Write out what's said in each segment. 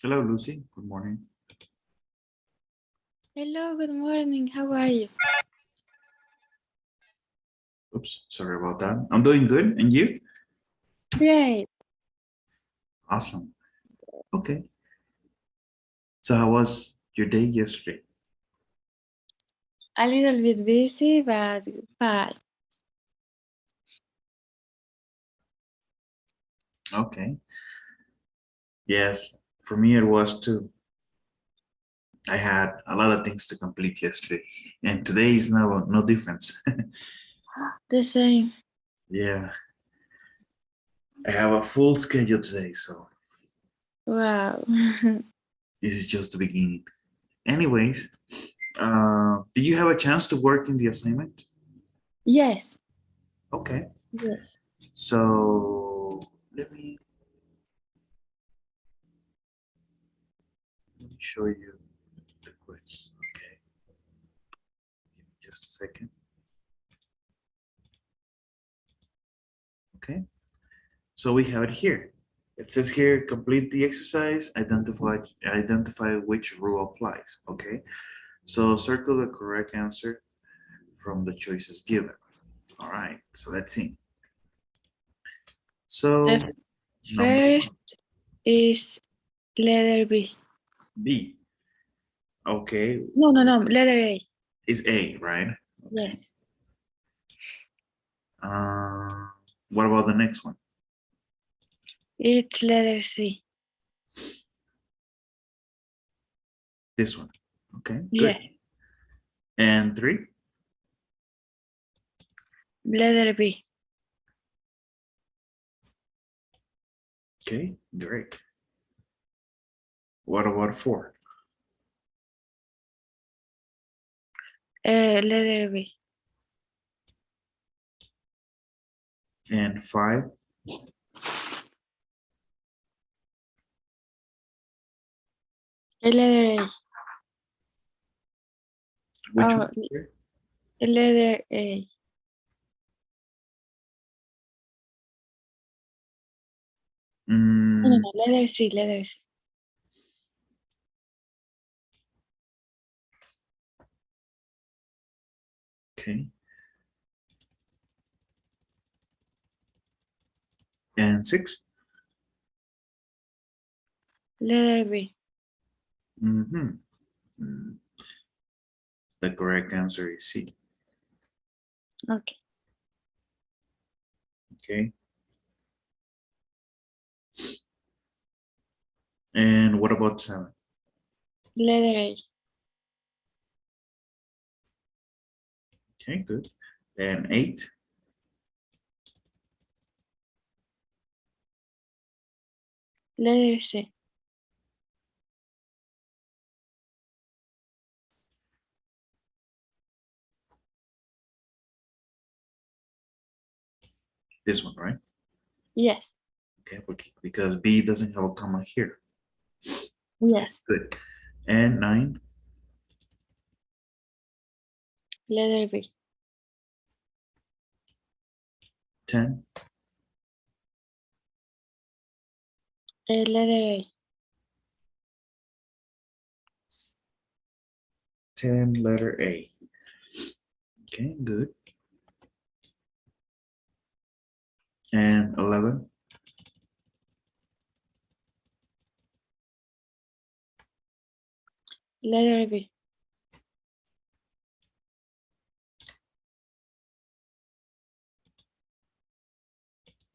Hello, Lucy. Good morning. Hello, good morning. How are you? Oops, sorry about that. I'm doing good. And you? Great. Awesome. Okay. So how was your day yesterday? A little bit busy, but fine. Okay. Yes, for me it was too. I had a lot of things to complete yesterday, and today is no difference. The same. Yeah, I have a full schedule today, so Wow. this is just the beginning. Anyways, did you have a chance to work in the assignment? Yes. Okay. Yes. So let me show you the quiz. Okay. Give me just a second. Okay. So we have it here. It says here, complete the exercise, identify which rule applies. Okay. So circle the correct answer from the choices given. All right. So let's see. So The number first one, is letter B. B. Okay. No, letter A. Is A, right? Yes. Uh, what about the next one? It's letter C. This one. Okay, good. Yes. And 3? Letter B. Okay, great. What about 4? Letter B. And 5? Letter A. Which Oh, one here? letter A. No, letter C. Letter C. Okay. And 6? Letter B. Mm-hmm. The correct answer is C. Okay. Okay. And what about 7? Letter A. Okay, good. And 8? Letter C. This one, right? Yes. Okay, because B doesn't have a comma here. Yes. Good. And 9? Letter B. 10? Letter A. 10, letter A. Okay, good. And 11? Letter B.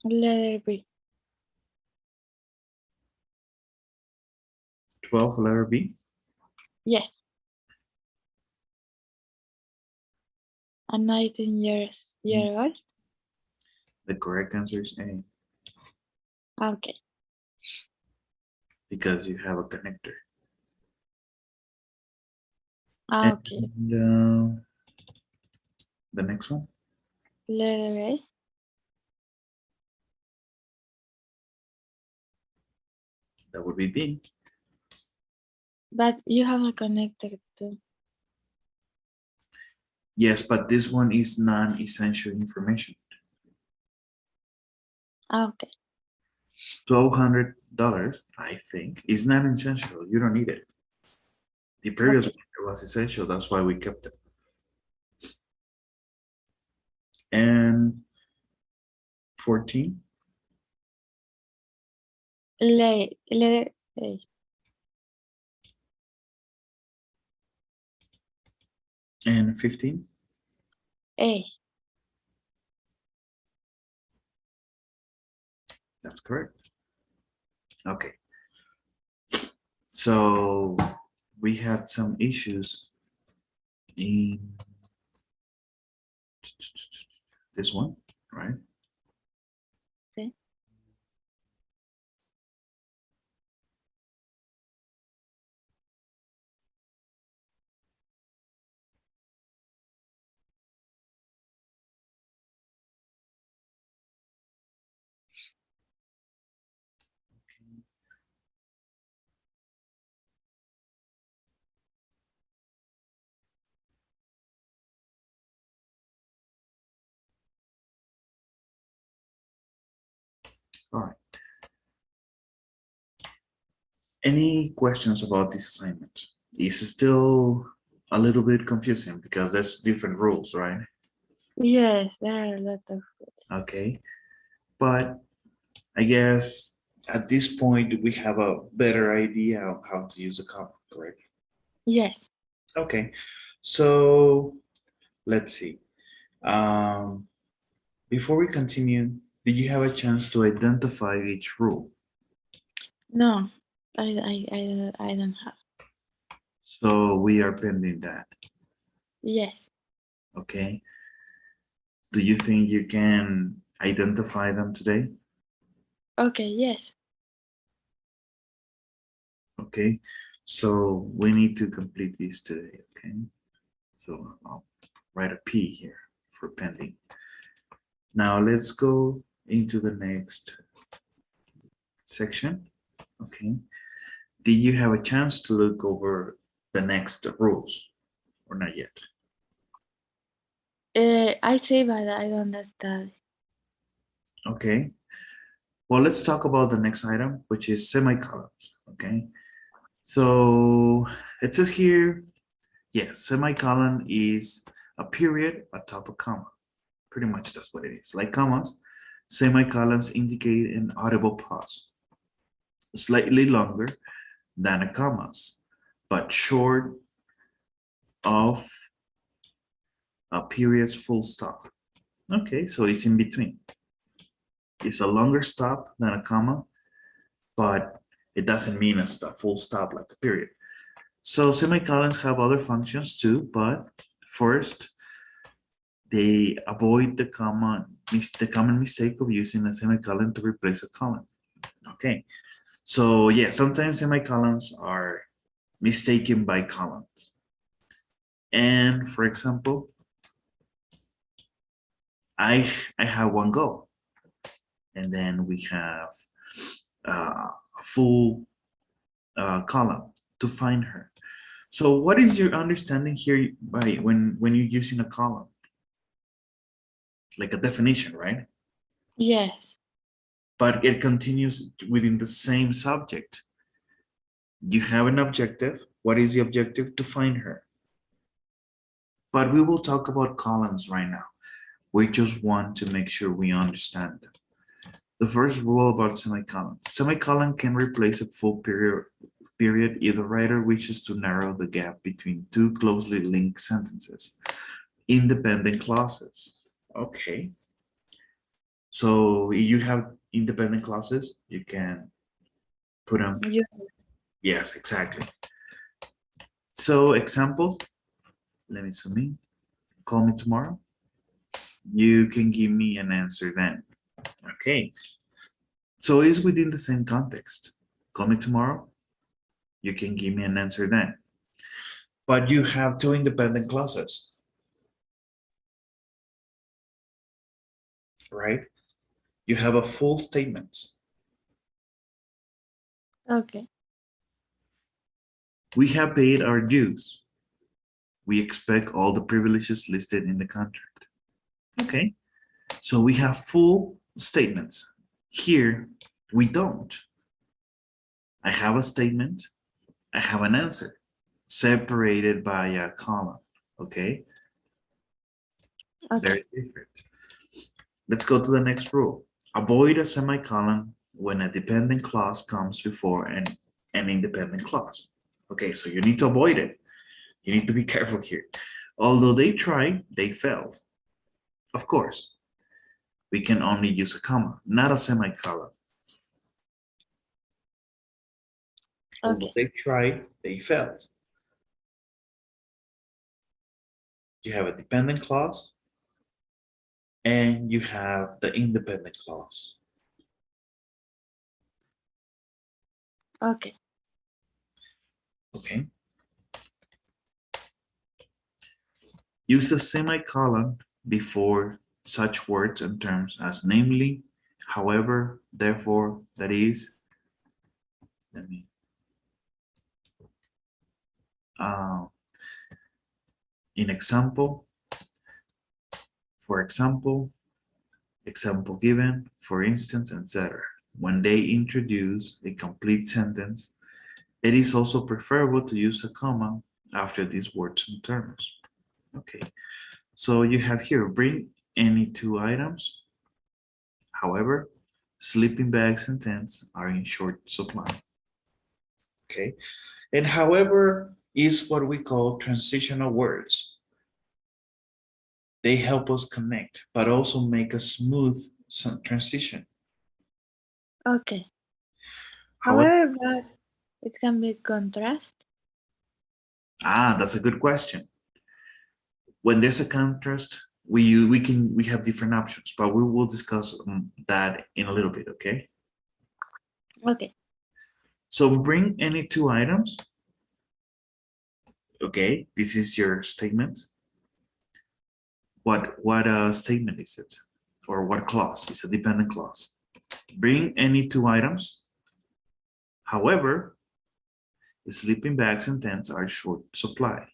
Letter B. 12, letter B? Yes. A 19 year old. The correct answer is A, Okay. because you have a connector. Okay. And the next one? Letter A. That would be B. But you have a connector too. Yes, but this one is non-essential information. Okay. $1,200 I think, is not essential. You don't need it. The previous Okay. one was essential. That's why we kept it. And 14 Letter A. and 15. A. That's correct. Okay. So we had some issues in this one, right? Okay. All right. Any questions about this assignment? It's still a little bit confusing because there's different rules, right? Yes, there are a lot of. Okay. But I guess at this point, we have a better idea of how to use a comma, correct? Yes. Okay. So let's see. Um, before we continue, did you have a chance to identify each rule? No, I don't have. So we are pending that, Yes. okay? Do you think you can identify them today? Okay. Yes. Okay, so we need to complete these today, okay? So I'll write a P here for pending. Now let's go into the next section, okay? Did you have a chance to look over the next rules or not yet? I say, but I don't understand. Okay, well, let's talk about the next item, which is semicolons, okay? So it says here, yes, semicolon is a period atop a comma. Pretty much that's what it is. Like commas, semicolons indicate an audible pause, slightly longer than a commas, but short of a period's full stop. Okay, so it's in between. It's a longer stop than a comma, but it doesn't mean a stop, full stop like a period. So semicolons have other functions too, but first, they avoid the common mistake of using a semicolon to replace a colon. Okay, so yeah, sometimes semicolons are mistaken by colons. And for example, I have one goal, and then we have a full column to find her. So what is your understanding here by when you're using a column? Like a definition, right? Yes. But it continues within the same subject. You have an objective. What is the objective? To find her. But we will talk about columns right now. We just want to make sure we understand them. The first rule about semicolon. Semicolon can replace a full period if the writer wishes to narrow the gap between two closely linked sentences. Independent clauses. Okay. So if you have independent clauses, you can put them. You. Yes, exactly. So examples, let me zoom in. Call me tomorrow. You can give me an answer then. Okay. So it's within the same context. Call me tomorrow. You can give me an answer then. But you have two independent clauses, right? You have a full statement. Okay. We have paid our dues. We expect all the privileges listed in the contract. Okay. So we have full statements. Here, we don't. I have a statement, I have an answer, separated by a comma, okay? Okay. Very different. Let's go to the next rule. Avoid a semicolon when a dependent clause comes before an independent clause. Okay, so you need to avoid it. You need to be careful here. Although they tried, they failed. Of course, we can only use a comma, not a semicolon. Although Okay. they tried, they failed. You have a dependent clause and you have the independent clause. Okay. Okay. Use a semicolon before such words and terms as namely, however, therefore, that is. Let me. In example, for example, example given, for instance, etc. When they introduce a complete sentence, it is also preferable to use a comma after these words and terms. Okay, so you have here, bring any two items. However, sleeping bags and tents are in short supply. Okay, and however is what we call transitional words. They help us connect, but also make a smooth transition. Okay. However, However, but it can be contrast. that's a good question. When there's a contrast, we have different options, but we will discuss that in a little bit, okay? Okay. So bring any two items. Okay, this is your statement. What statement is it? Or what clause? It's a dependent clause. Bring any two items. However, the sleeping bags and tents are in short supply.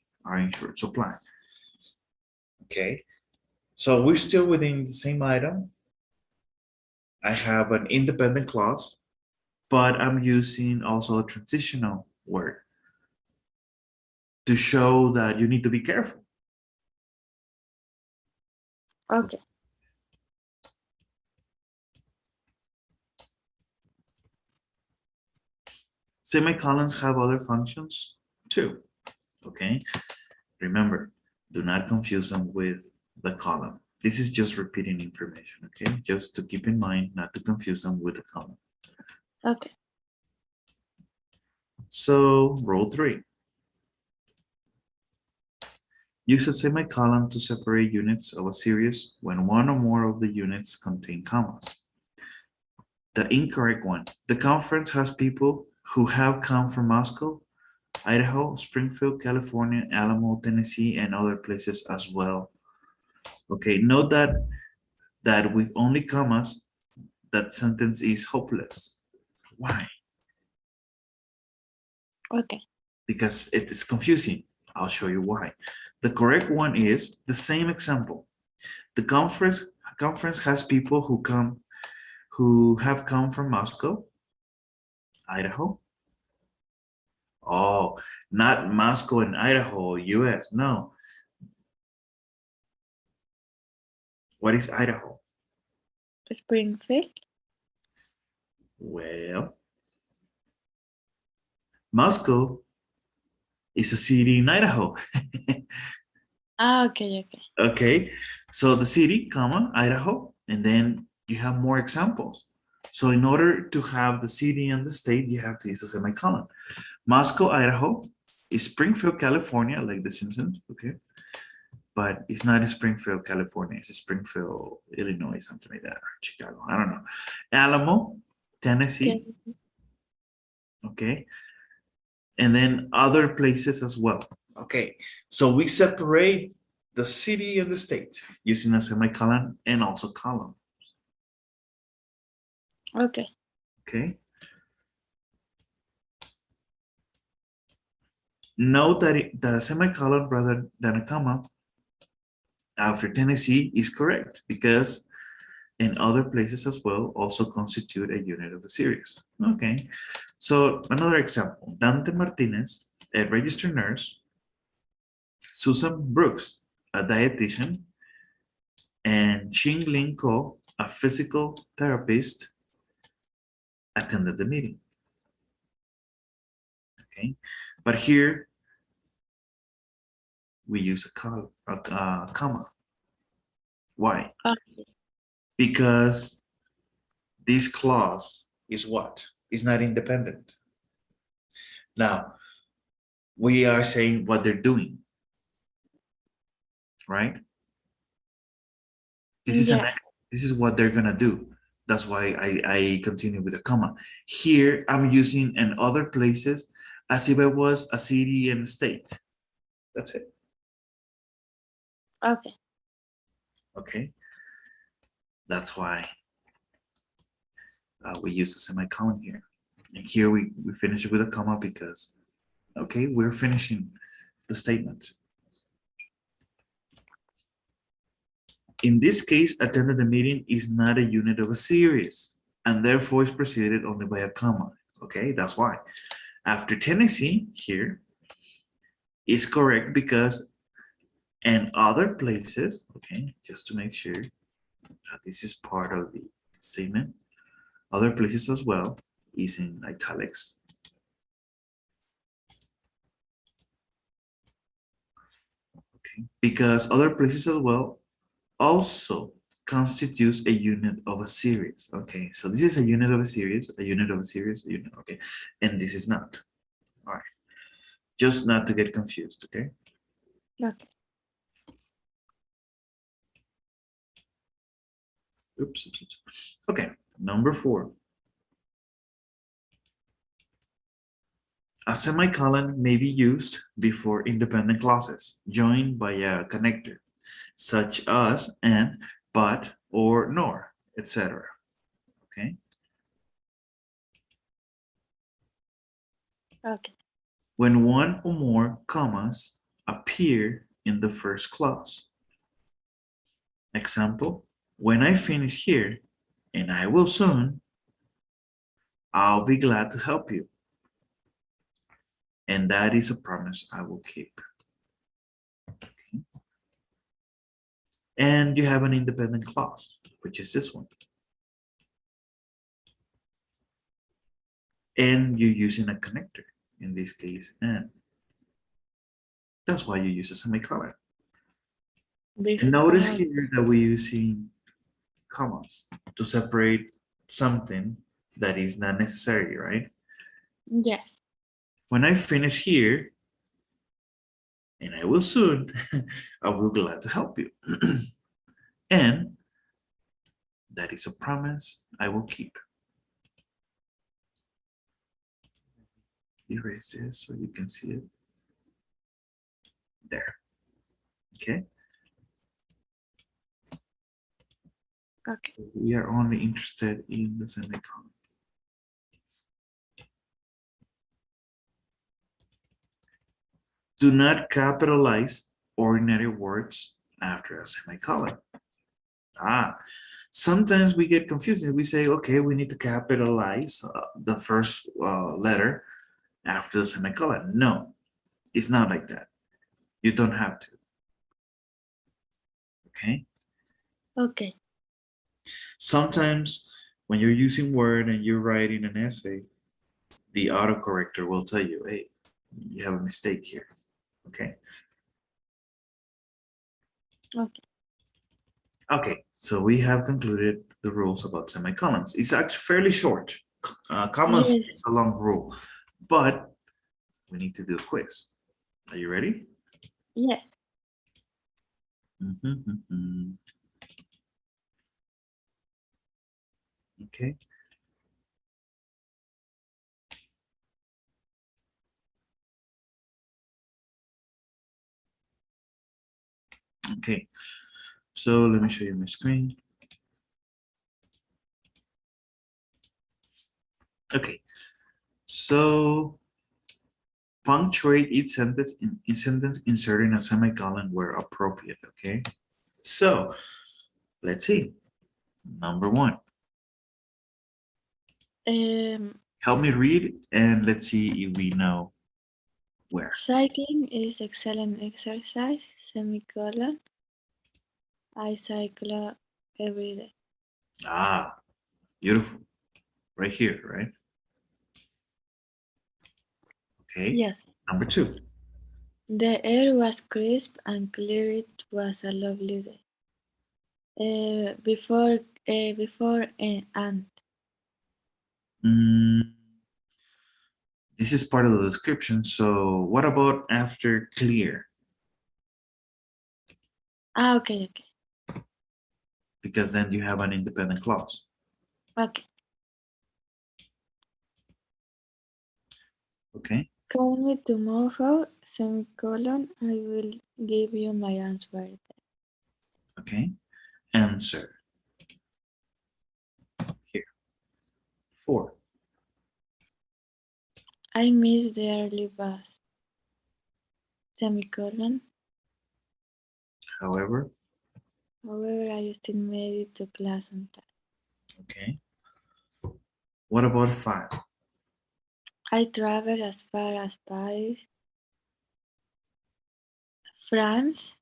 Okay, so we're still within the same item. I have an independent clause, but I'm using also a transitional word to show that you need to be careful. Okay. Semicolons have other functions too, okay? Remember, do not confuse them with the column. This is just repeating information, okay? Just to keep in mind not to confuse them with the column. Okay. So, rule 3. Use a semicolon to separate units of a series when one or more of the units contain commas. The incorrect one. The conference has people who have come from Moscow, Idaho, Springfield, California, Alamo, Tennessee, and other places as well. Okay, note that with only commas, that sentence is hopeless. Why? Okay. Because it is confusing. I'll show you why. The correct one is the same example. The conference has people who have come from Moscow, Idaho. Oh, not Moscow and Idaho, US. No. What is Idaho? Springfield. Well, Moscow is a city in Idaho. Okay. Okay. Okay, so the city, comma, Idaho, and then you have more examples. So in order to have the city and the state, you have to use a semicolon. Moscow, Idaho is Springfield, California, like The Simpsons, okay? But it's not Springfield, California, it's Springfield, Illinois, something like that, or Chicago, I don't know. Alamo, Tennessee, okay? And then other places as well. Okay, so we separate the city and the state using a semicolon and also column. Okay. Okay. Note that a semicolon rather than a comma after Tennessee is correct because and other places as well also constitute a unit of a series. Okay, so another example, Dante Martinez, a registered nurse, Susan Brooks, a dietitian, and Ching Ling Ko, a physical therapist, attended the meeting. Okay, but here we use a comma. Why? Okay. Because this clause is what? Is not independent. Now, we are saying what they're doing, right? This is Yeah. this is what they're gonna do. That's why I continue with a comma. Here, I'm using in other places as if it was a city and state. That's it. Okay. Okay. That's why we use a semicolon here. And here we finish with a comma because, okay, we're finishing the statement. In this case, attended the meeting is not a unit of a series and therefore is preceded only by a comma. Okay, that's why. After Tennessee here is correct because and other places, okay, just to make sure that this is part of the statement, other places as well is in italics. Okay, because other places as well also constitutes a unit of a series. Okay, so this is a unit of a series, a unit of a series, a unit, okay, and this is not. All right, just not to get confused, okay? Okay. Oops. Okay, number 4. A semicolon may be used before independent clauses joined by a connector, such as and, but, or, nor, etc. Okay. Okay. When one or more commas appear in the first clause. Example, when I finish here, and I will soon, I'll be glad to help you. And that is a promise I will keep. Okay. And you have an independent clause, which is this one. And you're using a connector, in this case, and. That's why you use a semicolon. And notice Before. here that we're using commas to separate something that is not necessary, right? Yes. When I finish here, and I will soon, I will be glad to help you. And that is a promise I will keep. Erase this so you can see it. There. Okay. Okay. We are only interested in the semicolon. Do not capitalize ordinary words after a semicolon. Sometimes we get confused and we say, okay, we need to capitalize the first letter after the semicolon. No, it's not like that. You don't have to. Okay. Okay. Sometimes when you're using Word and you're writing an essay, the autocorrector will tell you, hey, you have a mistake here. Okay. Okay. Okay, so we have concluded the rules about semicolons. It's actually fairly short. Commas Yes. is a long rule, but we need to do a quiz. Are you ready? Yes. Okay. Okay, so let me show you my screen. Okay, so punctuate each sentence in sentence inserting a semicolon where appropriate. Okay, so let's see. Number one. Um, Help me read and let's see if we know where. Cycling is excellent exercise, semicolon. I cycle every day. Ah, beautiful. Right here, right? Okay. Yes. Number two. The air was crisp and clear. It was a lovely day. Before and Mm, this is part of the description. So what about after clear? okay. Because then you have an independent clause. Okay. Okay. Call me tomorrow, semicolon. I will give you my answer. Okay. Answer. Here. 4. I missed the early bus, semicolon. However. However, I still made it to class on time. Okay. What about 5? I traveled as far as Paris, France,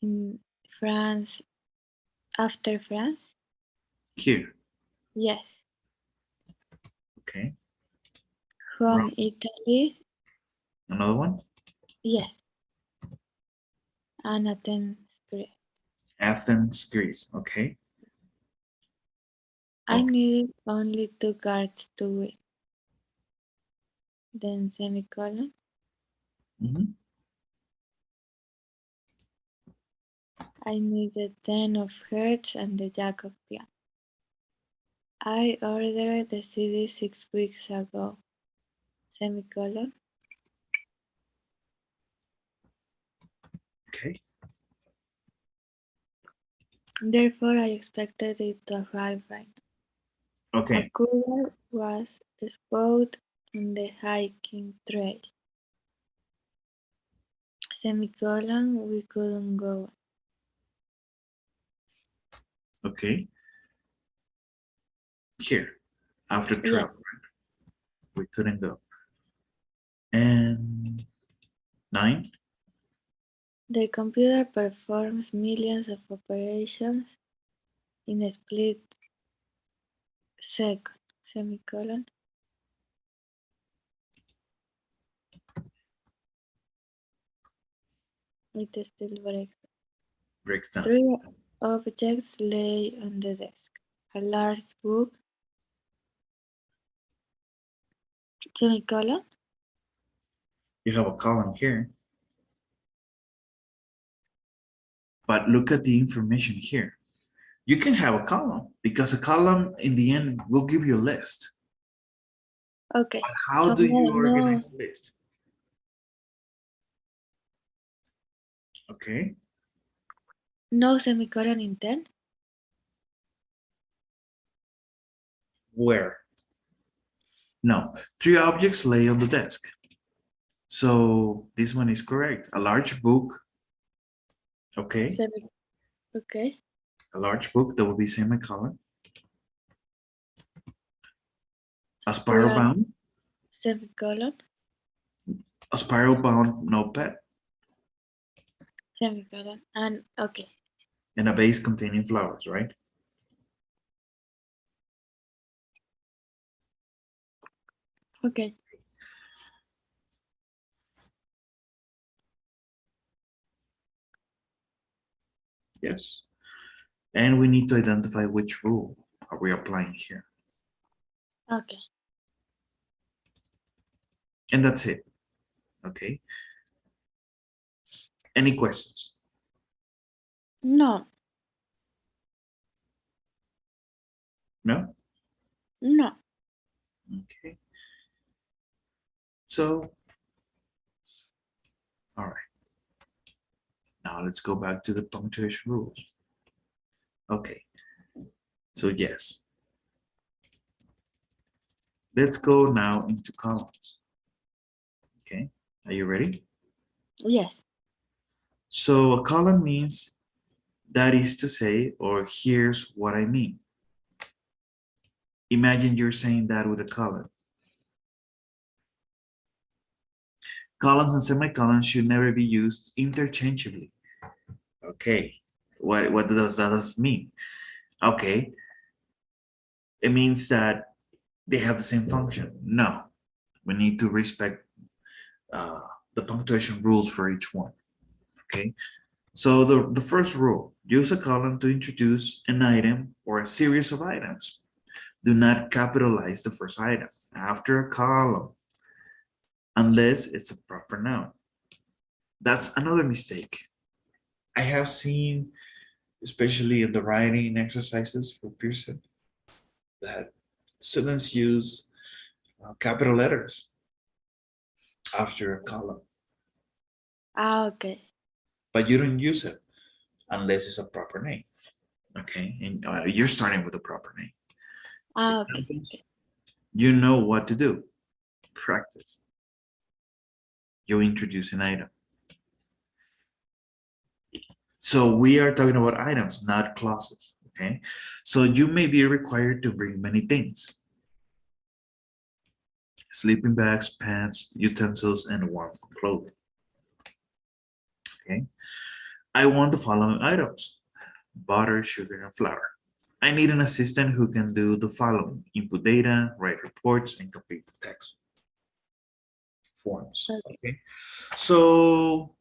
in France, after France. Here. Yes. Okay. From Rome. Italy. Another one. Yes. And Athens, Greece. Athens, Greece. Okay. I needed only 2 cards to win. Then semicolon. Mhm. I needed 10 of hearts and the jack of diamonds. I ordered the CD 6 weeks ago. Semicolon. Okay. Therefore, I expected it to arrive right now. A Okay. cooler was spotted on the hiking trail. Semicolon. We couldn't go. Okay. Here. After Yes. travel. We couldn't go. And 9. The computer performs millions of operations in a split second. Semicolon. It still breaks. Breaks down. 3 objects lay on the desk. A large book. Semicolon. You have a column here. But look at the information here. You can have a column because a column in the end will give you a list. Okay. But how So do you no, organize the list? Okay. no semicolon in 10. Where? No. 3 objects lay on the desk. So this one is correct. A large book. Okay. Okay. A large book that will be semicolon. A spiral Large bound. semicolon. A spiral bound notepad. Semicolon. And okay. And a vase containing flowers, right? Okay. Yes. And we need to identify which rule are we applying here. Okay. And that's it. Okay. Any questions? No. No? No. Okay. So, all right. Now let's go back to the punctuation rules. Okay. So yes. Let's go now into columns. Okay. Are you ready? Yes. So a column means That is to say, or here's what I mean. Imagine you're saying that with a colon. Colons and semicolons should never be used interchangeably. Okay, what does that mean? Okay, it means that they have the same function. No, we need to respect uh, the punctuation rules for each one. Okay, so the first rule, use a colon to introduce an item or a series of items. Do not capitalize the first item after a column unless it's a proper noun. That's another mistake. I have seen, especially in the writing exercises for Pearson, that students use capital letters after a column, Okay. but you don't use it unless it's a proper name. Okay, and you're starting with a proper name. Okay. Examples, you know what to do. Practice. You introduce an item. So we are talking about items, not clauses. Okay, so you may be required to bring many things: sleeping bags, pants, utensils, and warm clothing. Okay, I want the following items: butter, sugar, and flour. I need an assistant who can do the following: input data, write reports, and complete the text forms. Okay. Okay, so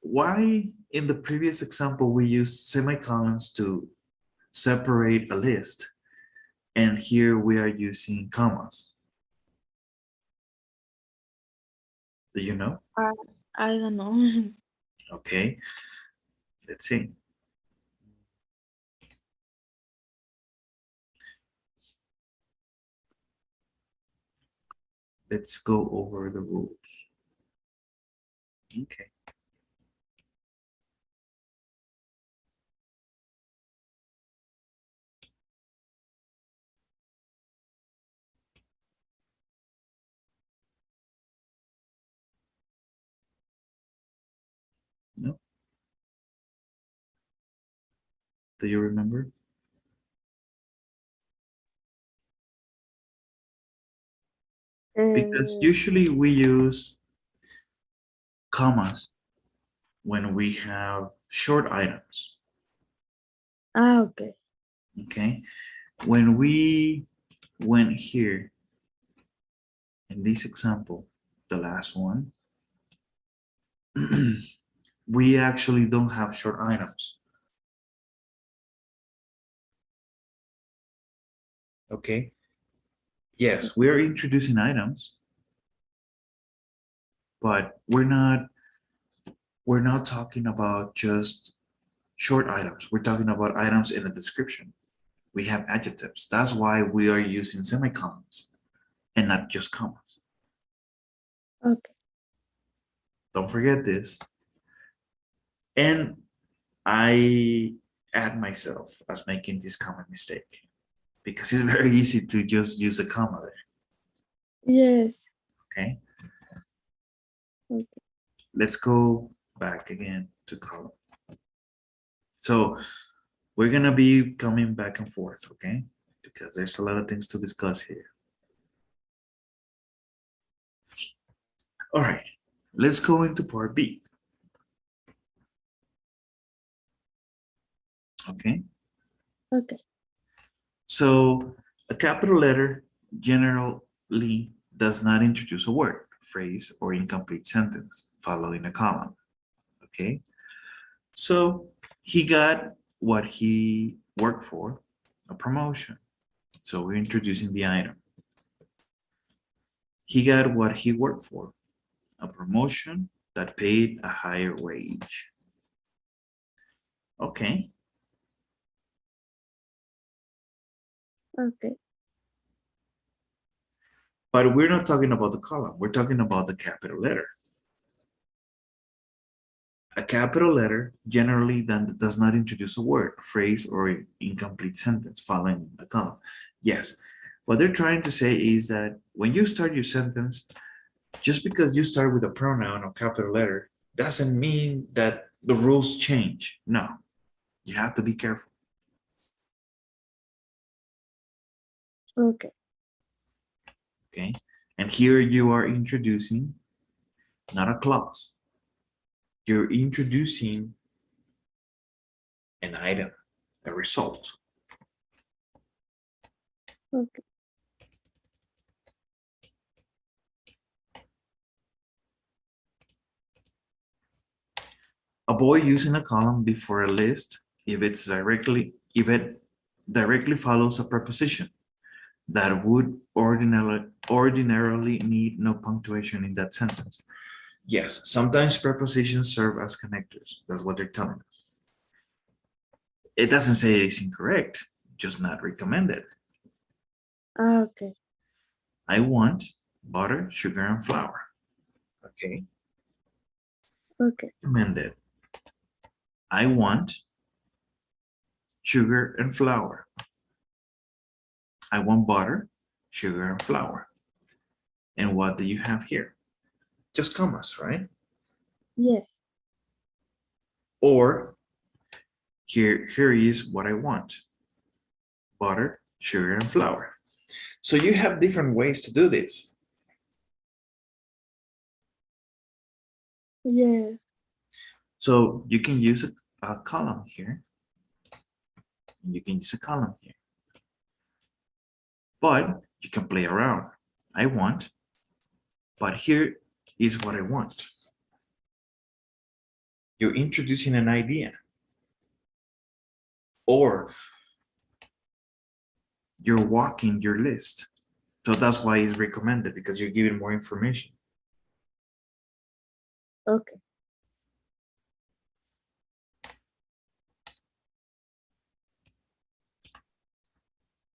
why in the previous example we used semicolons to separate a list, and here we are using commas? Do you know? I don't know. Okay, let's see. Let's go over the rules. Okay. No, do you remember? Because Uh, usually we use commas when we have short items. okay. Okay, when we went here in this example, the last one, we actually don't have short items. Okay, yes, we are introducing items, but we're not talking about just short items. We're talking about items in the description. We have adjectives. That's why we are using semicolons and not just commas. Okay. Don't forget this. And I add myself as making this common mistake because it's very easy to just use a comma there. Yes. Okay, Okay. let's go back again to column. So we're gonna be coming back and forth, okay? Because there's a lot of things to discuss here. All right, let's go into part B. Okay, Okay. so a capital letter generally does not introduce a word, phrase, or incomplete sentence following a column. Okay, so he got what he worked for, a promotion. So we're introducing the item. He got what he worked for, a promotion that paid a higher wage. Okay, Okay. but we're not talking about the column. We're talking about the capital letter. A capital letter generally then does not introduce a word, phrase, or incomplete sentence following the column. Yes, what they're trying to say is that when you start your sentence, just because you start with a pronoun or capital letter doesn't mean that the rules change. No, You have to be careful. Okay. Okay. And here you are introducing not a clause. You're introducing an item, a result. Okay. Avoid using a column before a list if it directly follows a preposition that would ordinarily need no punctuation in that sentence. Yes, sometimes prepositions serve as connectors. That's what they're telling us. It doesn't say it's incorrect, just not recommended. Okay. I want butter, sugar, and flour. Okay. Okay. Recommended. I want sugar and flour. I want butter, sugar, and flour. And what do you have here? Just commas, right? Yes. Or here is what I want. Butter, sugar, and flour. So you have different ways to do this. Yeah. So you can use a column here. You can use a column here. But you can play around. I want, but here is what I want. You're introducing an idea. Or you're walking your list. So that's why it's recommended, because you're giving more information. Okay.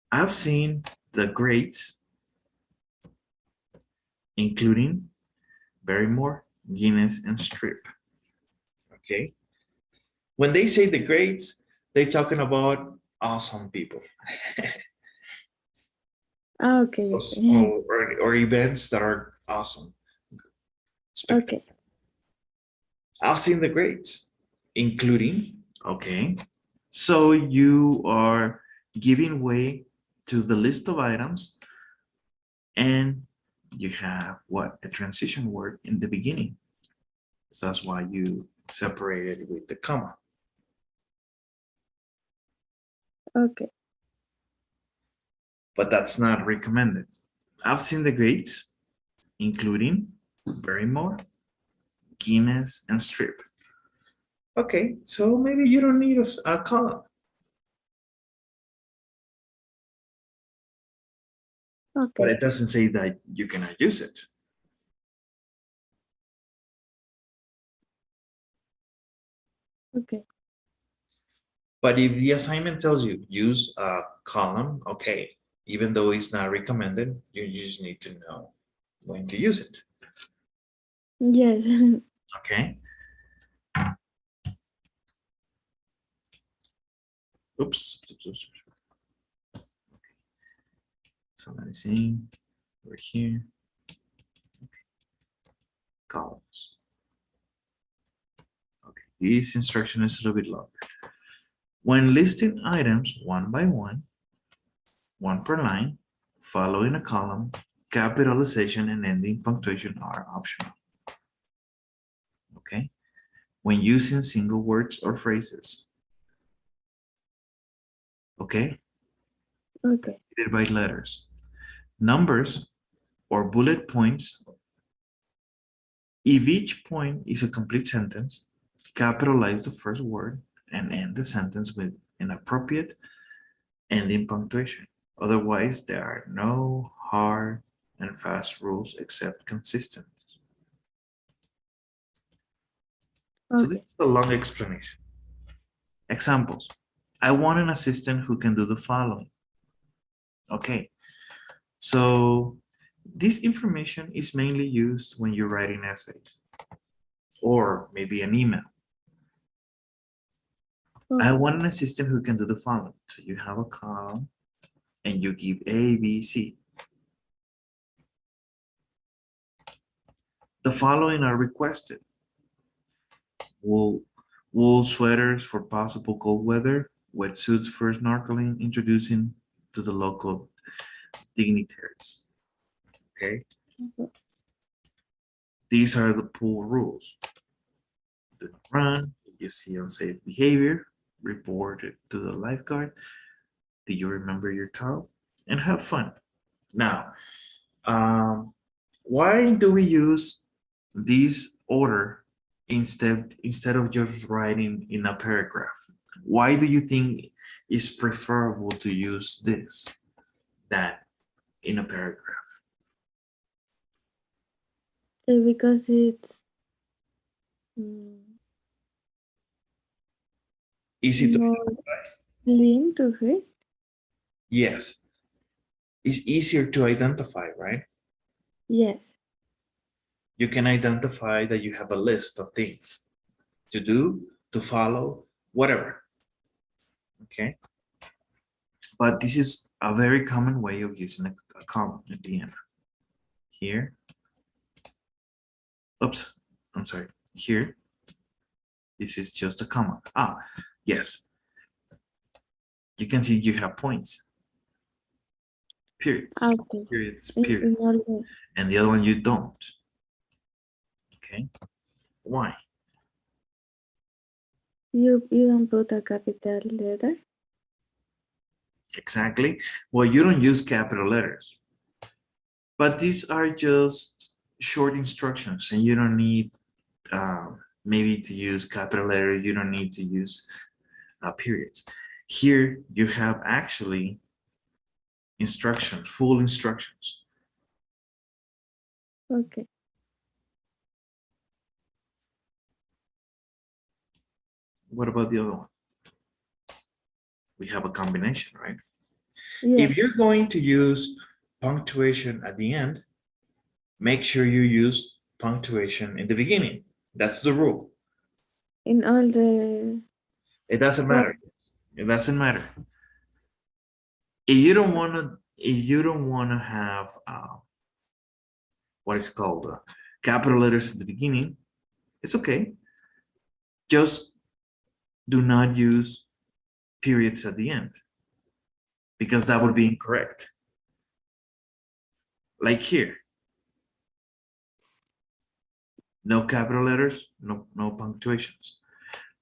I've seen the grades, including Barrymore, Guinness, and Strip. Okay. When they say the grades, they're talking about awesome people. Okay. or events that are awesome. Okay. I've seen the grades, including, okay. So you are giving way to the list of items, and you have what? A transition word in the beginning. So that's why you separate it with the comma. Okay. But that's not recommended. I've seen the grades, including Barrymore, Guinness, and Strip. Okay, so maybe you don't need a column. Okay. But it doesn't say that you cannot use it. Okay. But if the assignment tells you use a column, okay, even though it's not recommended, you just need to know when to use it. Yes. Okay. Oops. So let me see. Over here. Columns. Okay. This instruction is a little bit longer. When listing items one by one per line, following a column, capitalization and ending punctuation are optional. Okay. When using single words or phrases. Okay. Okay. By letters. Numbers or bullet points. If each point is a complete sentence, capitalize the first word and end the sentence with an appropriate ending punctuation. Otherwise, there are no hard and fast rules except consistency. So this is a long explanation. Examples. I want an assistant who can do the following. Okay, so this information is mainly used when you're writing essays or maybe an email. I want an assistant who can do the following. So you have a column and you give A, B, C. The following are requested. Will wool sweaters for possible cold weather, wetsuits for snorkeling, introducing to the local dignitaries. Okay, these are the pool rules. Do not run. If you see unsafe behavior, report it to the lifeguard. Do you remember your towel? And have fun. Now, why do we use this order instead of just writing in a paragraph? Why do you think it's preferable to use this than in a paragraph? Because it's mm, Easy to more clean to read. yes. It's easier to identify, right? Yes. You can identify that you have a list of things to do, to follow, whatever. Okay. But this is a very common way of using a comma at the end. Here. Oops, I'm sorry. Here. This is just a comma. Ah, yes. You can see you have points. Periods. Okay. Periods, In periods. order. And the other one you don't. Okay. Why? You don't put a capital letter. Exactly. Well, you don't use capital letters. But these are just short instructions and you don't need maybe to use capital letters. You don't need to use periods. Here you have actually instructions, full instructions. Okay. What about the other one? We have a combination, right? Yes. If you're going to use punctuation at the end, make sure you use punctuation in the beginning. That's the rule. In all the. It doesn't matter. It doesn't matter. If you don't want to have what is called capital letters at the beginning, it's okay. Just do not use periods at the end because that would be incorrect. Like here, no capital letters, no punctuations.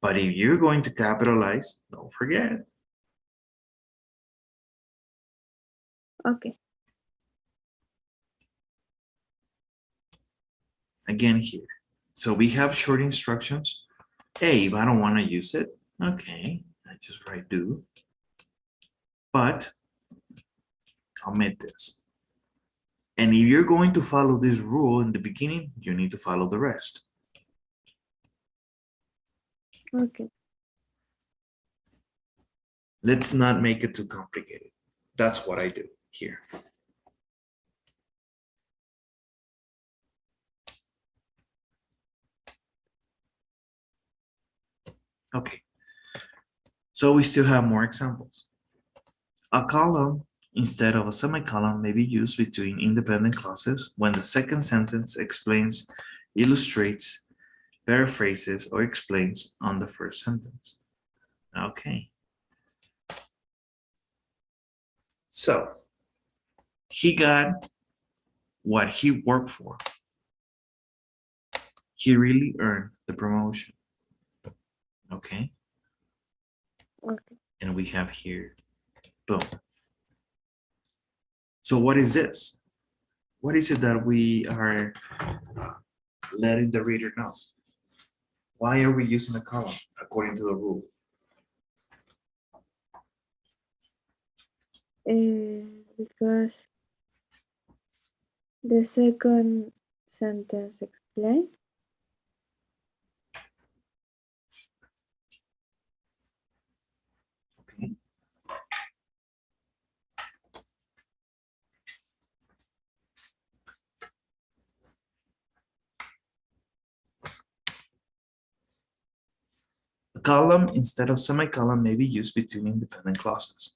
But if you're going to capitalize, don't forget. Okay. Again here. So we have short instructions. Hey, if I don't want to use it, okay, I just write do. But omit this. And if you're going to follow this rule in the beginning, you need to follow the rest. Okay. Let's not make it too complicated. That's what I do here. Okay. So we still have more examples. A column instead of a semicolon may be used between independent clauses when the second sentence explains, illustrates, paraphrases, or explains on the first sentence. Okay. So he got what he worked for. He really earned the promotion. Okay. Okay. And we have here, boom. So what is this? What is it that we are letting the reader know? Why are we using a column according to the rule? Because the second sentence explains. Okay. A column instead of semicolon may be used between independent clauses.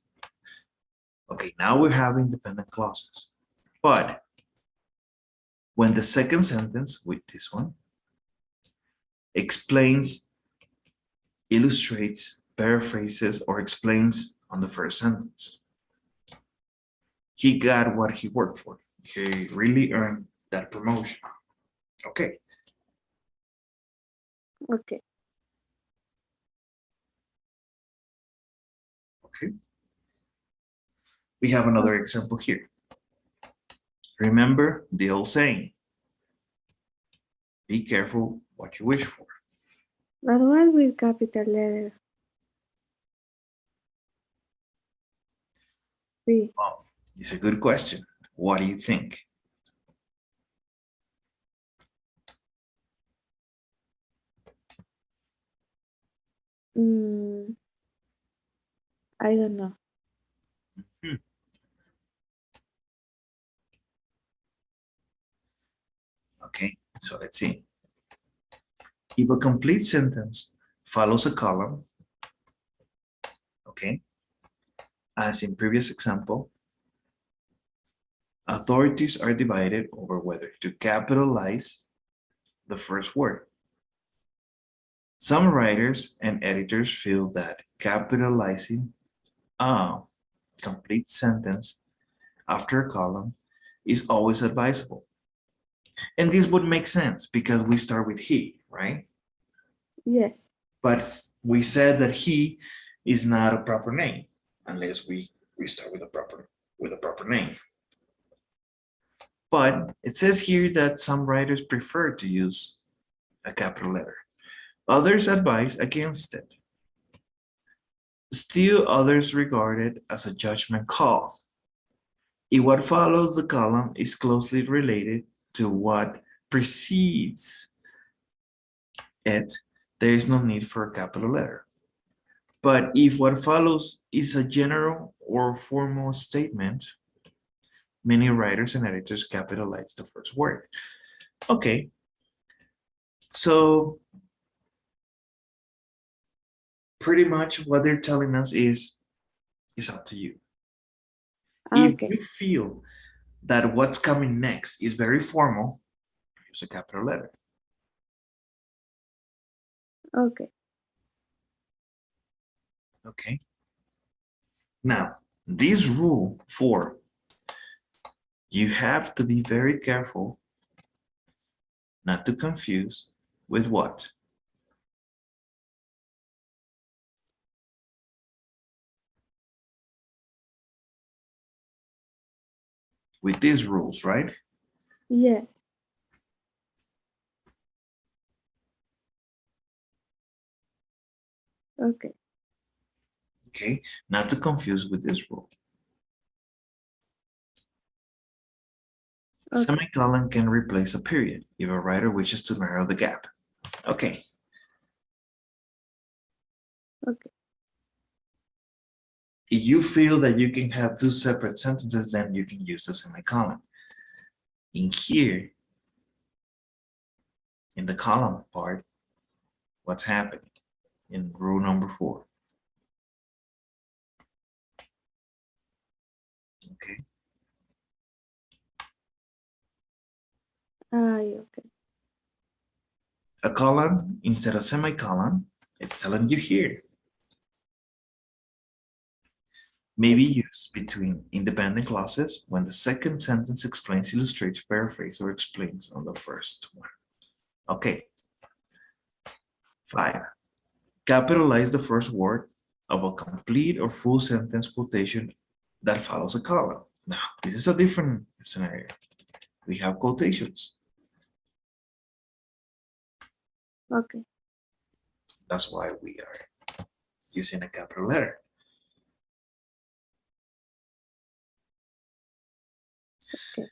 Okay, now we have independent clauses. But when the second sentence, with this one, explains illustrates, paraphrases, or explains on the first sentence. He got what he worked for. He really earned that promotion. Okay. Okay. Okay. We have another example here. Remember the old saying, be careful what you wish for. But what with capital letter? B. Well, it's a good question. What do you think? I don't know. Okay, so let's see. If a complete sentence follows a column, okay, as in previous example, authorities are divided over whether to capitalize the first word. Some writers and editors feel that capitalizing a complete sentence after a column is always advisable. And this would make sense because we start with he, right? Yes. But we said that he is not a proper name unless we start with a proper name. But it says here that some writers prefer to use a capital letter. Others advise against it. Still others regard it as a judgment call. If what follows the column is closely related to what precedes it, there is no need for a capital letter. But if what follows is a general or formal statement, many writers and editors capitalize the first word. Okay, so pretty much what they're telling us is up to you. If Okay. you feel that what's coming next is very formal, use a capital letter. Okay. Okay. Now, this rule 4, you have to be very careful not to confuse with what? With these rules, right? Yeah. Okay. Okay, not to confuse with this rule. Okay. Semicolon can replace a period if a writer wishes to narrow the gap. Okay. Okay. If you feel that you can have 2 separate sentences, then you can use the semicolon. In here, in the column part, what's happening in rule number 4? Okay. Okay. A colon instead of semicolon, it's telling you here. Maybe used between independent clauses when the second sentence explains, illustrates, paraphrases, or explains on the first one. Okay. 5. Capitalize the first word of a complete or full sentence quotation that follows a column. Now, this is a different scenario. We have quotations. Okay. That's why we are using a capital letter. Okay.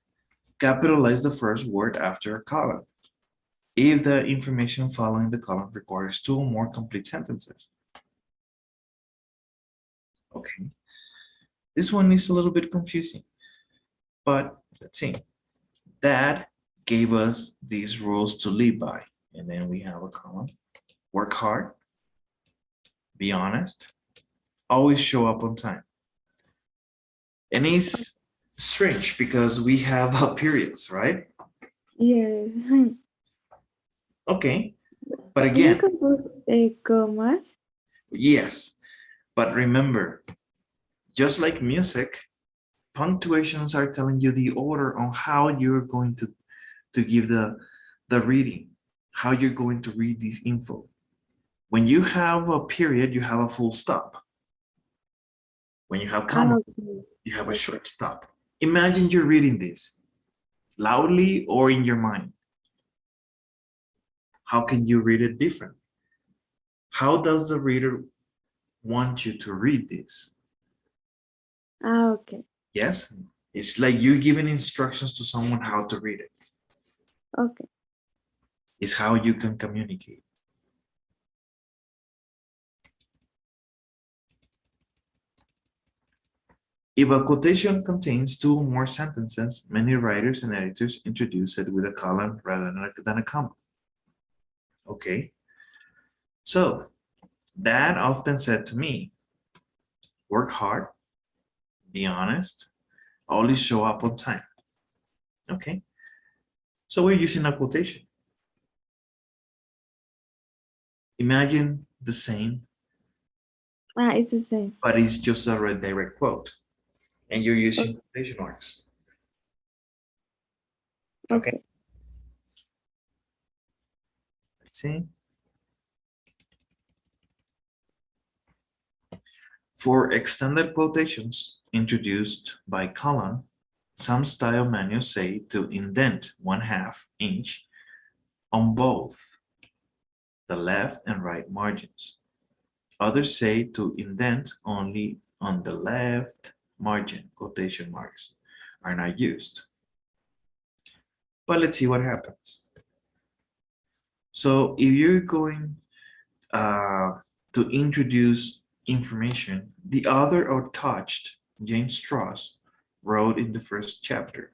Capitalize the first word after a column if the information following the column requires 2 or more complete sentences. Okay. This one is a little bit confusing, but let's see. That gave us these rules to live by. And then we have a column. Work hard. Be honest. Always show up on time. And it's strange because we have periods, right? Yeah. Okay. But You again, can put a commas. Yes, but remember, just like music, punctuations are telling you the order on how you're going to give the reading, how you're going to read this info. When you have a period, you have a full stop. When you have comma, Okay. you have a Okay. short stop. Imagine you're reading this loudly or in your mind. How can you read it different? How does the reader want you to read this? Okay. Yes, it's like you're giving instructions to someone how to read it. Okay. It's how you can communicate. If a quotation contains two or more sentences, many writers and editors introduce it with a colon rather than a comma. Okay, so Dad often said to me, work hard, be honest, always show up on time. Okay, so we're using a quotation. Imagine the same, It's the same. but it's just a direct quote, and you're using Okay. quotation marks. Okay, Okay. let's see. For extended quotations introduced by colon, some style manuals say to indent 1/2 inch on both the left and right margins. Others say to indent only on the left margin. Quotation marks are not used. But let's see what happens. So if you're going to introduce information, the author or touched, James Strauss, wrote in the first chapter,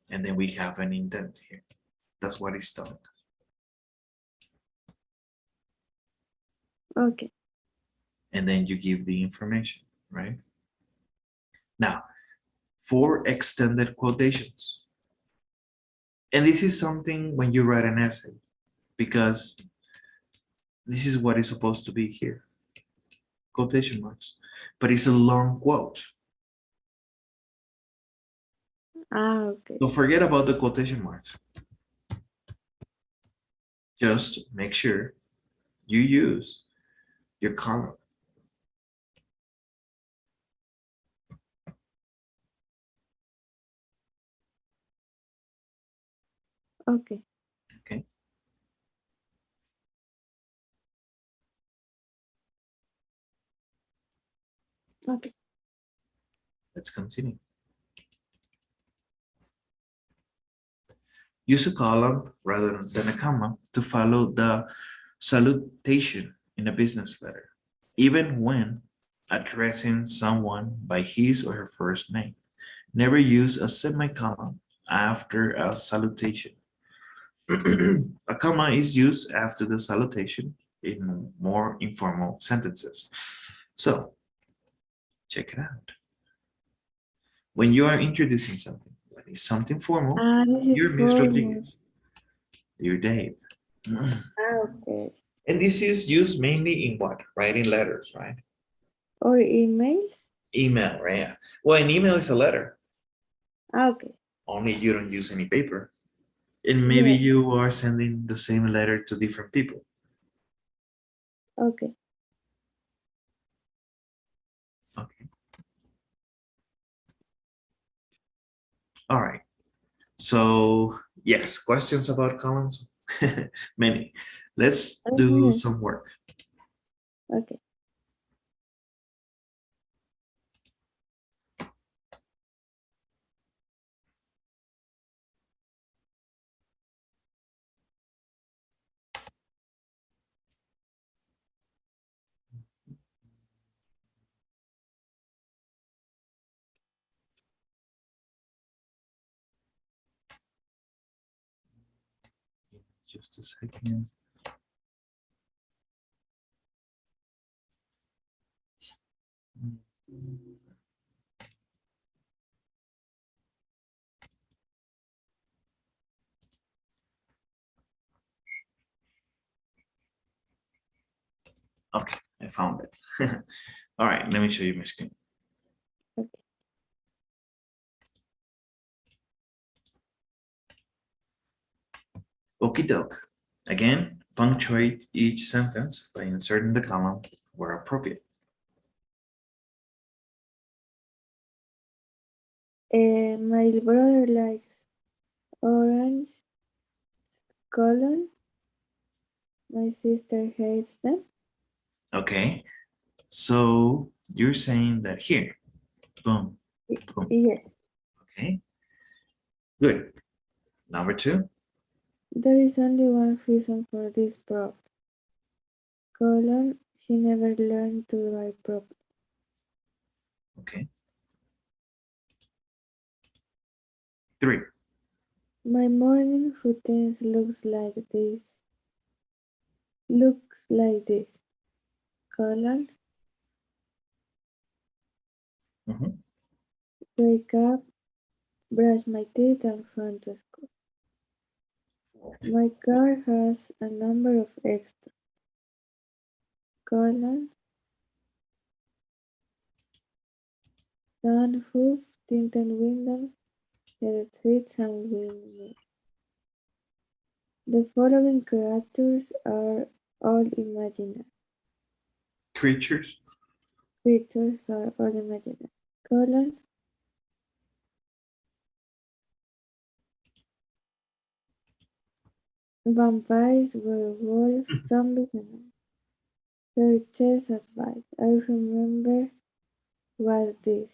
and then we have an indent here. That's what it's done. Okay. And then you give the information, right? Now, for extended quotations. And this is something when you write an essay, because this is what is supposed to be here, quotation marks, but it's a long quote. Okay. So forget about the quotation marks. Just make sure you use your column. Okay. Okay, Okay. let's continue. Use a column rather than a comma to follow the salutation in a business letter, even when addressing someone by his or her first name. Never use a semicolon after a salutation. A comma is used after the salutation in more informal sentences. So, check it out. When you are introducing something, when it's something formal, This you're is Miss formal. Rodriguez, dear Dave. Okay. And this is used mainly in what? Writing letters, right? Or emails? Email, right? Yeah. Well, an email is a letter, Okay. only you don't use any paper. And maybe Yeah. you are sending the same letter to different people. Okay. Okay. All right. So, yes, questions about columns? Many. Let's do Okay. some work. Okay. Just a second. Okay, I found it. All right, let me show you my screen. Okay. Okie doke. Again, punctuate each sentence by inserting the column where appropriate. My brother likes orange colon. My sister hates them. Okay, so you're saying that here, boom, boom. Yeah. Okay, good. Number two. There is only one reason for this problem. Colon, he never learned to drive properly. Okay. 3. My morning routine looks like this. Colon, Mhm. wake up, brush my teeth and run to school. My car has a number of extras. Colon, sunroof, tinted windows, heated seats and windmill. The following characters are all imaginary. Creatures. Creatures are all imaginary. Colon, vampires, werewolves, zombies, and fairy tales advice. I remember what this.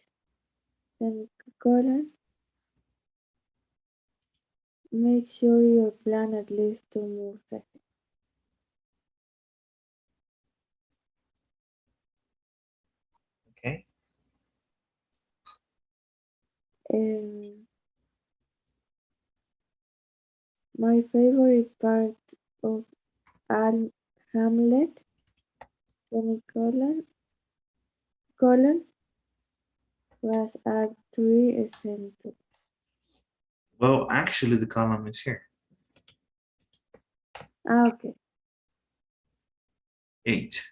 Semicolon, make sure you plan at least 2 moves ahead. Okay. My favorite part of Hamlet, colon, was Act 3, Scene 2. Well, actually, the column is here. Okay. 8.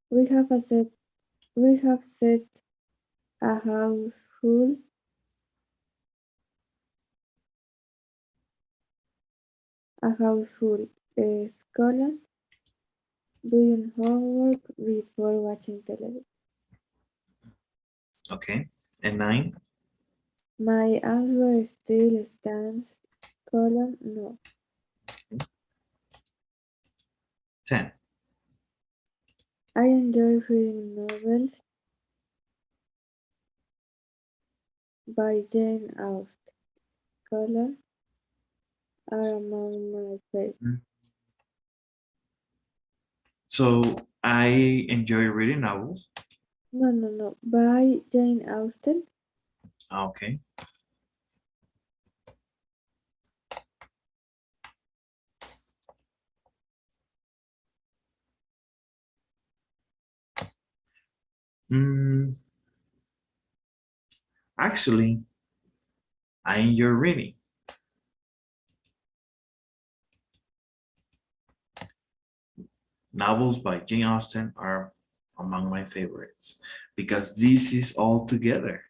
We have set a house rule. Colon, doing homework before watching television. Okay. And 9. My answer still stands. Colon, no. 10. I enjoy reading novels by Jane Austen. Colon, are among my favorites. So I enjoy reading novels. No. By Jane Austen. Okay. Actually, I enjoy reading. Novels by Jane Austen are among my favorites because this is all together.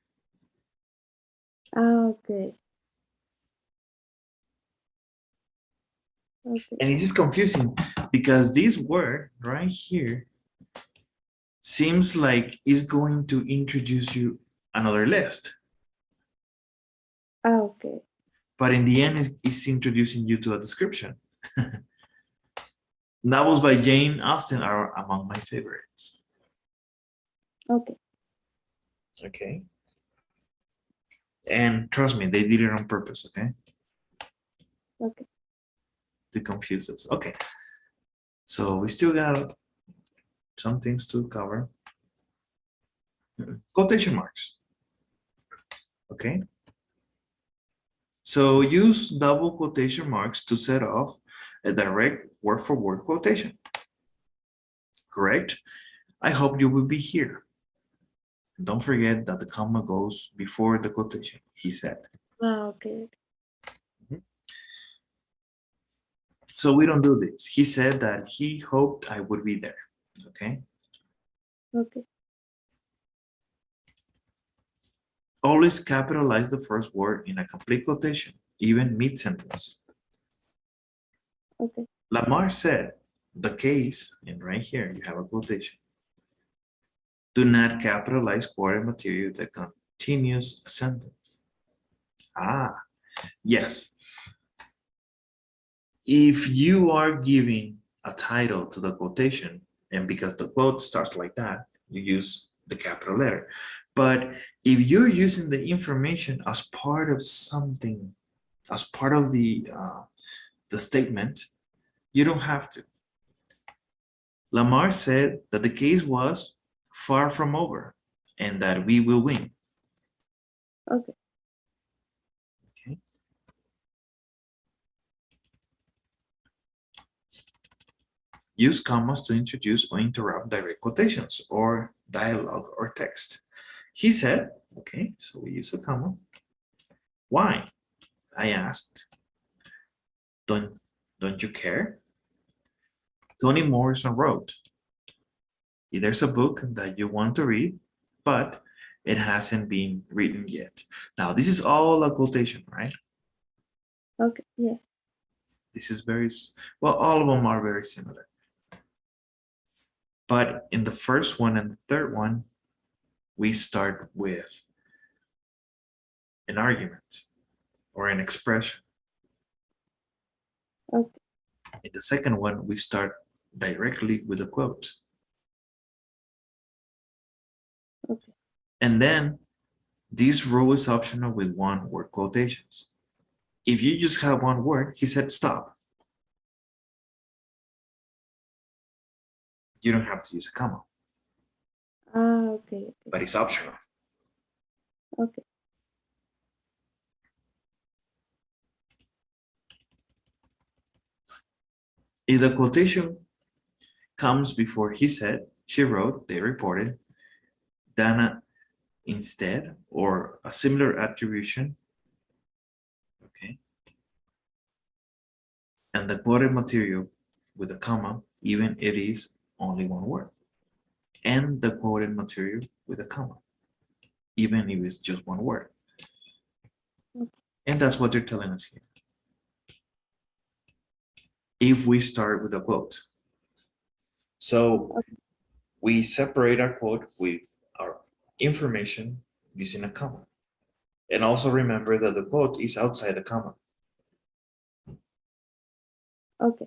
Okay. And this is confusing because this word right here seems like it's going to introduce you another list. Okay. But in the end, it's introducing you to a description. Novels by Jane Austen are among my favorites. Okay. Okay. And trust me, they did it on purpose, okay? Okay. To confuse us. Okay. So we still got some things to cover. Quotation marks. Okay. So use double quotation marks to set off a direct word-for-word quotation. Correct? I hope you will be here. Don't forget that the comma goes before the quotation, he said. Okay. So we don't do this. He said that he hoped I would be there. Okay. Okay. Always capitalize the first word in a complete quotation, even mid-sentence. Okay. Lamar said, the case, and right here you have a quotation. Do not capitalize quoted material that continues a sentence. Ah, yes. If you are giving a title to the quotation, and because the quote starts like that, you use the capital letter. But if you're using the information as part of something, as part of the statement, you don't have to. Lamar said that the case was far from over and that we will win. Okay. Okay. Use commas to introduce or interrupt direct quotations or dialogue or text. He said, okay, so we use a comma. Why? I asked. Don't you care? Toni Morrison wrote, there's a book that you want to read, but it hasn't been written yet. Now, this is all a quotation, right? Okay. Yeah. This is very, well, all of them are very similar. But in the first one and the third one, we start with an argument or an expression. Okay. In the second one, we start directly with a quote. Okay. And then this rule is optional with one word quotations. If you just have one word, he said stop. You don't have to use a comma, Ah, okay. Okay. but it's optional. Okay. If the quotation comes before he said, she wrote, they reported, Dana instead, or a similar attribution, okay, and the quoted material with a comma, even it is only one word, and the quoted material with a comma, even if it's just one word. Okay. And that's what they're telling us here. If we start with a quote. So Okay. we separate our quote with our information using a comma. And also remember that the quote is outside the comma. Okay.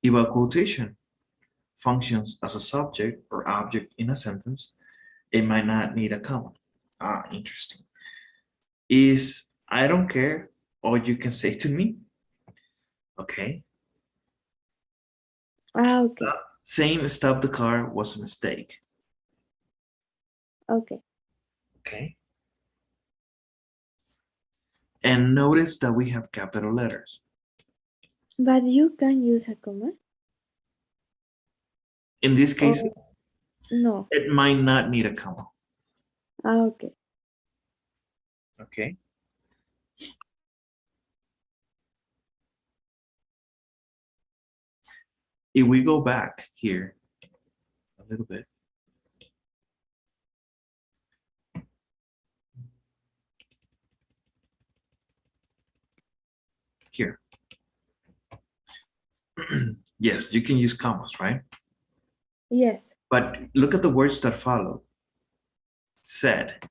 If a quotation functions as a subject or object in a sentence, it might not need a comma. Ah, interesting. Is I don't care all you can say to me? Okay. Ah, okay. Saying stop the car was a mistake. Okay. Okay. And notice that we have capital letters. But you can use a comma? In this Or case, no? it might not need a comma. Ah, okay. Okay. If we go back here a little bit, here. Yes, you can use commas, right? Yes. But look at the words that follow. Said.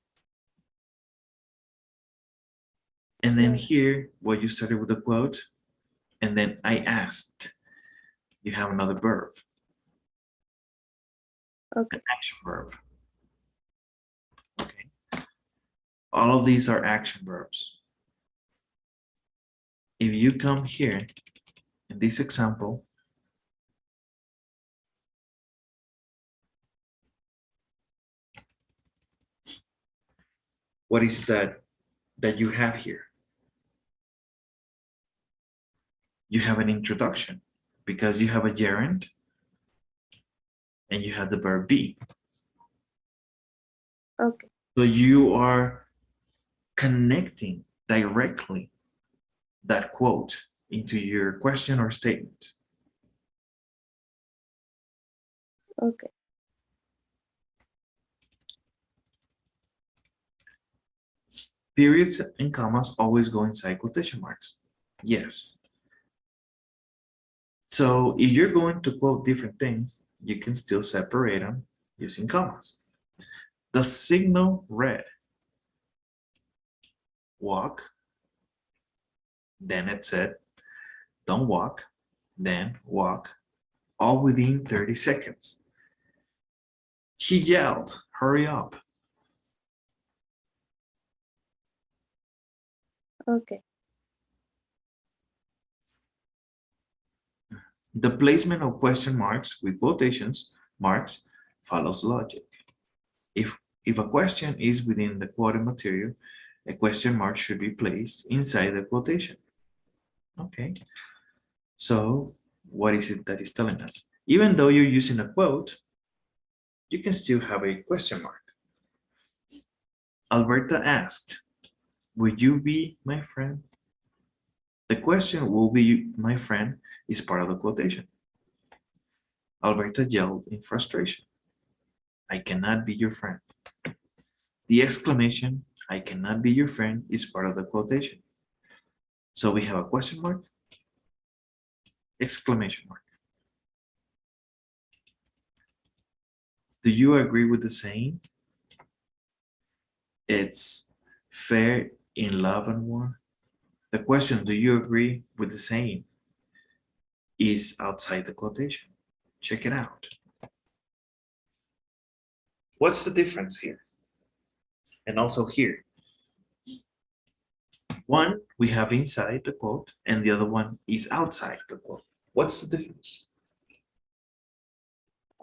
And then Yes. here, where you started with a quote, and then I asked, you have another verb, Okay. an action verb. Okay. All of these are action verbs. If you come here in this example, what is that you have here? You have an introduction because you have a gerund and you have the verb be. Okay. So you are connecting directly that quote into your question or statement. Okay. Periods and commas always go inside quotation marks. Yes. So if you're going to quote different things, you can still separate them using commas. The signal read, walk, then it said, don't walk, then walk, all within 30 seconds. He yelled, hurry up. Okay. The placement of question marks with quotations marks follows logic. If a question is within the quoted material, a question mark should be placed inside the quotation. Okay, so what is it that is telling us? Even though you're using a quote, you can still have a question mark. Alberta asked, would you be my friend? The question will be my friend is part of the quotation. Alberta yelled in frustration, I cannot be your friend. The exclamation, I cannot be your friend, is part of the quotation. So we have a question mark, exclamation mark. Do you agree with the saying? It's fair in love and war. The question, do you agree with the saying, is outside the quotation. Check it out. What's the difference here? And also here. One, we have inside the quote, and the other one is outside the quote. What's the difference?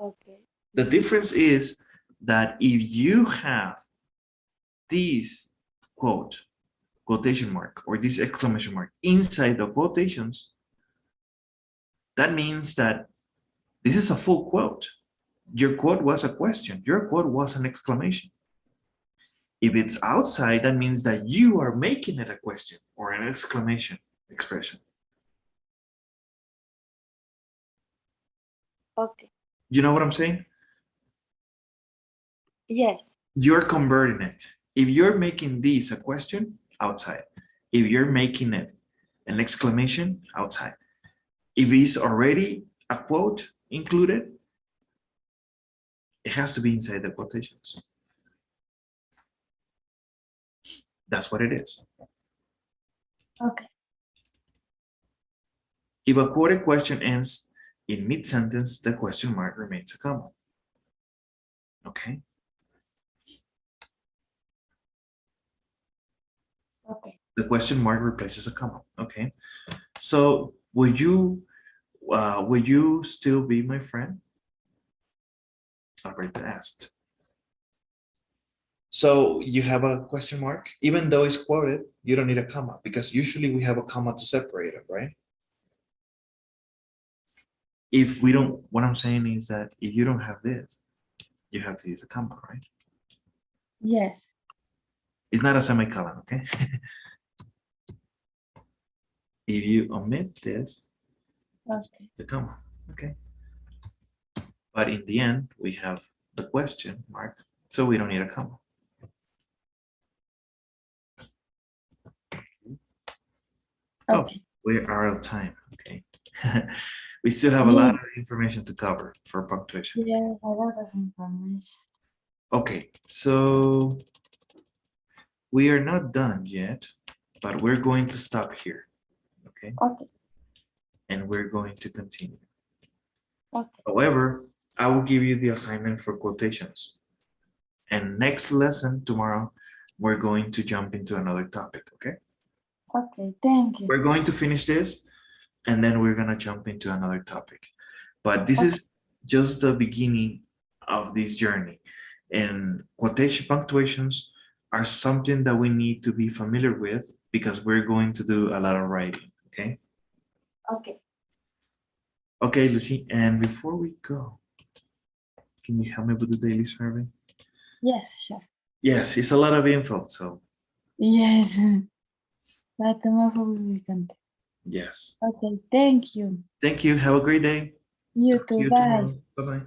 Okay. The difference is that if you have this quote, quotation mark, or this exclamation mark inside the quotations, that means that this is a full quote. Your quote was a question. Your quote was an exclamation. If it's outside, that means that you are making it a question or an exclamation expression. Okay. You know what I'm saying? Yes. You're converting it. If you're making this a question, outside. If you're making it an exclamation, outside. If it's already a quote included, it has to be inside the quotations. That's what it is. Okay. If a quoted question ends in mid-sentence, the question mark remains a comma. Okay? Okay. The question mark replaces a comma. Okay? So would you still be my friend? Alberta asked. So you have a question mark, even though it's quoted, you don't need a comma because usually we have a comma to separate it, right? If we don't, what I'm saying is that if you don't have this, you have to use a comma, right? Yes. It's not a semicolon, okay? If you omit this, Okay. the comma, okay? But in the end, we have the question mark, so we don't need a comma. Okay. Oh, we are out of time, okay? We still have a Yeah. lot of information to cover for punctuation. Yeah, a lot of information. Okay, so we are not done yet, but we're going to stop here, okay? Okay. And we're going to continue. Okay. However, I will give you the assignment for quotations. And next lesson tomorrow, we're going to jump into another topic, okay? Okay. Thank you. We're going to finish this and then we're gonna jump into another topic. But this is just the beginning of this journey. And quotation punctuations are something that we need to be familiar with because we're going to do a lot of writing, okay? Okay. Okay, Lucy, and before we go, can you help me with the daily survey? Yes, sure. Yes, it's a lot of info, so Yes. Va a tomar lubricante. Yes. Okay, thank you. Thank you. Have a great day. You Talk to too, you bye. tomorrow. Bye-bye.